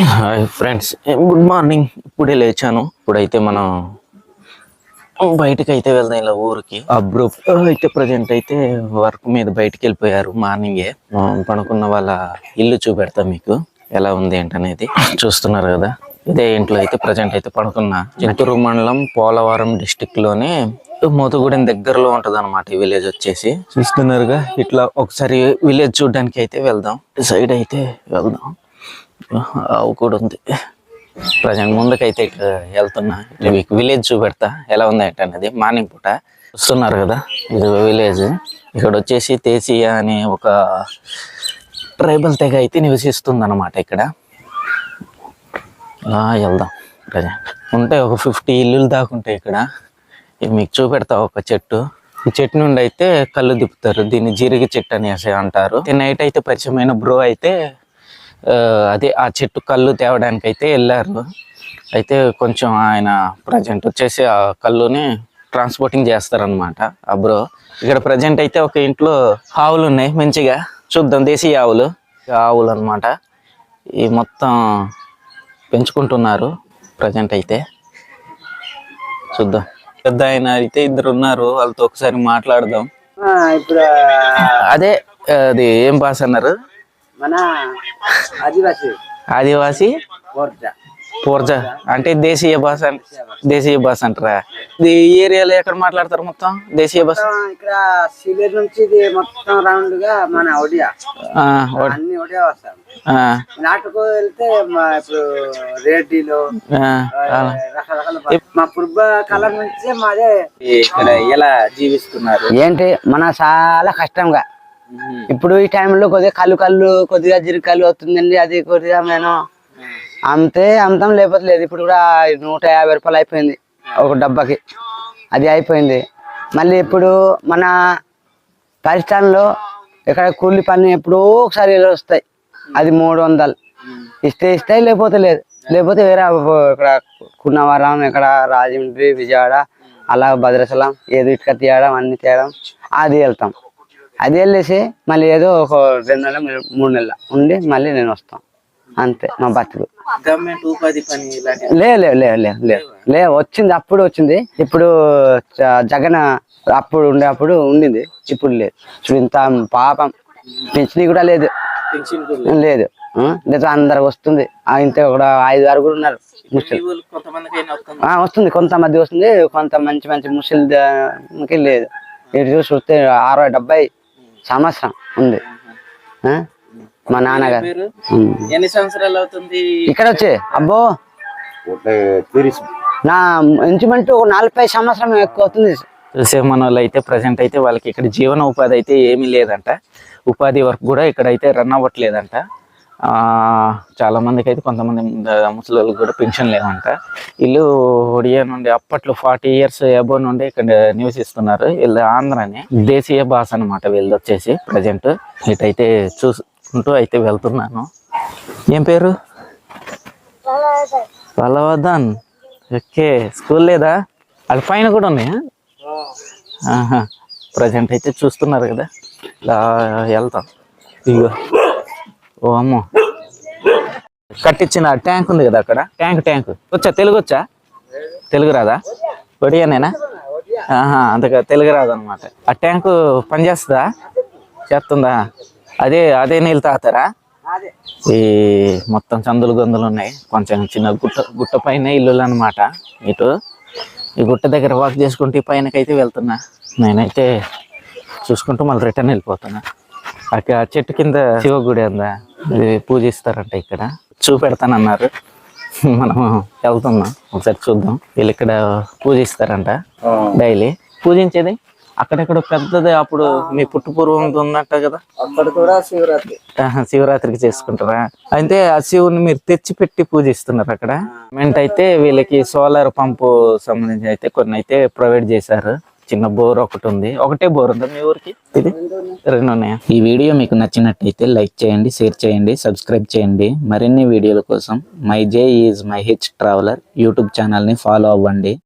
Hi friends, good morning. ఇప్పుడే లేచాను. ఇప్పుడైతే మనం బయటకు అయితే వెళ్దాం, ఇలా ఊరికి. బ్రో అయితే ప్రజెంట్ అయితే వర్క్ మీద బయటకు వెళ్ళిపోయారు. మార్నింగే పనుకున్న వాళ్ళ ఇల్లు చూపెడతా మీకు, ఎలా ఉంది ఏంటనేది. చూస్తున్నారు కదా, ఇదే ఇంట్లో అయితే ప్రజెంట్ అయితే పడుకున్నా. చిత్తూరు మండలం పోలవరం డిస్టిక్ లోనే మోతుగూడెం దగ్గరలో ఉంటది అనమాట ఈ విలేజ్ వచ్చేసి. చూస్తున్నారుగా, ఇట్లా ఒకసారి విలేజ్ చూడడానికి అయితే వెళ్దాం. సైడ్ అయితే వెళ్దాం. ఆవు కూడా ఉంది. ప్రజెంట్ ముందుకైతే వెళ్తున్నా. మీకు విలేజ్ చూపెడతా ఎలా ఉంది ఏంటనేది. మార్నింగ్ పూట చూస్తున్నారు కదా, ఇది విలేజ్. ఇక్కడ వచ్చేసి తేసియ అనే ఒక ట్రైబల్ తెగ అయితే నివసిస్తుంది అనమాట ఇక్కడ. వెళ్దాం. ప్రజెంట్ ఉంటాయి ఒక 50 ఇల్లులు దాకా ఉంటాయి ఇక్కడ. మీకు చూపెడతా ఒక చెట్టు. ఈ చెట్టు నుండి అయితే కళ్ళు దిప్పుతారు. దీన్ని జీరిగ చెట్టు అనేసి అంటారు. నైట్ అయితే పరిచయమైన బ్రో అయితే అదే ఆ చెట్టు కళ్ళు తేవడానికి అయితే వెళ్ళారు. అయితే కొంచెం ఆయన ప్రజెంట్ వచ్చేసి ఆ కళ్ళుని ట్రాన్స్పోర్టింగ్ చేస్తారనమాట ఆ బ్రో. ఇక్కడ ప్రజెంట్ అయితే ఒక ఇంట్లో ఆవులు ఉన్నాయి. మంచిగా చూద్దాం. దేశీయ ఆవులు అనమాట. ఈ మొత్తం పెంచుకుంటున్నారు ప్రజెంట్ అయితే. చూద్దాం. పెద్ద ఆయన అయితే ఇద్దరు ఉన్నారు, వాళ్ళతో ఒకసారి మాట్లాడదాం. ఇప్పుడు అదే అది ఏం భాష అన్నారు? మన ఆదివాసి పోర్జా అంటే దేశీయ భాష అంటారా? ఈ ఏరియాలో ఎక్కడ మాట్లాడతారు మొత్తం దేశీయ భాష? ఇక్కడ సిలేట్ నుంచి ఇది మొత్తం రౌండ్ గా మన ఒడియా, అన్ని ఒడియా వస్తాం. నాటుకు వెళ్తే ఇప్పుడు రేడిలో రకరకాల మా పూర్వ కాలం నుంచి మాదే. ఇక్కడ ఎలా జీవిస్తున్నారు ఏంటి మన చాలా కష్టంగా. ఇప్పుడు ఈ టైంలో కొద్దిగా కొద్దిగా జిరికలు అవుతుందండి. అది కొద్దిగా నేను అమ్ముతాం, లేకపోతే లేదు. ఇప్పుడు కూడా 150 రూపాయలు అయిపోయింది ఒక డబ్బాకి. అది అయిపోయింది. మళ్ళీ ఇప్పుడు మన పరిస్థానంలో ఇక్కడ కూలి పని ఎప్పుడో ఒకసారి వస్తాయి. అది 300 ఇస్తాయి, లేకపోతే లేదు. లేకపోతే వేరే ఇక్కడ కున్నవరం, ఇక్కడ రాజమండ్రి, విజయవాడ, అలా భద్రాచలం ఏదో ఇటుక తీయడం, అన్ని తీయడం, అది వెళ్తాం. అది వెళ్ళేసి మళ్ళీ ఏదో ఒక 2 నెలలు 3 నెలలు ఉండి మళ్ళీ నేను వస్తాను. అంతే మా బతుకు. గవర్నమెంట్ ఉపాధి పని లే వచ్చింది, అప్పుడు వచ్చింది. ఇప్పుడు జగన్ అప్పుడు ఉండింది, ఇప్పుడు లేదు. ఇప్పుడు ఇంత పాపం పెన్షన్ కూడా లేదు. లేదా అందరికి వస్తుంది. ఇంత కూడా 5 ఆరుగురు ఉన్నారు ముసలి. వస్తుంది, కొంతమంది వస్తుంది, కొంత మంచి ముసలికి లేదు. ఇటు చూసి వస్తే 60-70 సంవత్సరం ఉంది. మా నాన్నగారు ఎన్ని సంవత్సరాలు అవుతుంది ఇక్కడ వచ్చి? అబ్బో నా ఇంచుమంటూ 40 సంవత్సరం ఎక్కువ అవుతుంది. చూసే మన వాళ్ళు అయితే ప్రజెంట్ అయితే వాళ్ళకి ఇక్కడ జీవన ఉపాధి అయితే ఏమీ లేదంట. ఉపాధి వర్క్ కూడా ఇక్కడైతే రన్ అవ్వట్లేదంట. చాలా మందికి అయితే, కొంతమంది ముసలి కూడా పెన్షన్ లేవంట. వీళ్ళు ఒడియా నుండి అప్పట్లో 40 ఇయర్స్ అబోవ్ నుండి ఇక్కడ నివసిస్తున్నారు. వీళ్ళు ఆంధ్రాని దేశీయ భాష అనమాట వీళ్ళది వచ్చేసి. ప్రజెంట్ ఇటైతే చూసుకుంటూ అయితే వెళ్తున్నాను. ఏం పేరు? పలవదన్. ఓకే, స్కూల్ లేదా? అది పైన కూడా ఉన్నాయా? ప్రజెంట్ అయితే చూస్తున్నారు కదా, ఇలా వెళ్తాం. ఇగో, ఓ అమ్మో, కట్టించిన ట్యాంక్ ఉంది కదా అక్కడ. ట్యాంక్ వచ్చా? తెలుగు రాదా? ఒడియానేనా? అంతగా తెలుగు రాదు అనమాట. ఆ ట్యాంకు పనిచేస్తుందా? చేస్తుందా? అదే నీళ్ళు తాగుతారా? ఈ మొత్తం చందులు గొంతులు ఉన్నాయి. కొంచెం చిన్న గుట్ట పైన ఇల్లులు అనమాట. ఇటు ఈ గుట్ట దగ్గర వాక్ చేసుకుంటూ పైనకైతే వెళ్తున్నా. నేనైతే చూసుకుంటూ మళ్ళీ రిటర్న్ వెళ్ళిపోతున్నా. అక్కడ చెట్టు కింద శివ గుడి ఉందా, ఇది పూజిస్తారంట. ఇక్కడ చూపెడతానన్నారు. మనం వెళ్తున్నాం, ఒకసారి చూద్దాం. వీళ్ళు ఇక్కడ పూజిస్తారంట డైలీ. పూజించేది అక్కడెక్కడ పెద్దది, అప్పుడు మీ పుట్టుపూర్వం ఉందంట కదా, అక్కడ కూడా శివరాత్రికి చేసుకుంటారా? అయితే ఆ శివుని మీరు తెచ్చి పెట్టి పూజిస్తున్నారు అక్కడ. అయితే వీళ్ళకి సోలార్ పంపు సంబంధించి అయితే కొన్ని అయితే ప్రొవైడ్ చేశారు. చిన్న బోర్ ఒకటే బోర్ ఉందా మీ ఊరికి? ఇది 2 ఉన్నాయా? ఈ వీడియో మీకు నచ్చినట్టయితే లైక్ చేయండి, షేర్ చేయండి, సబ్స్క్రైబ్ చేయండి. మరిన్ని వీడియోల కోసం my J is my H traveller YouTube ఛానల్ని ఫాలో అవ్వండి.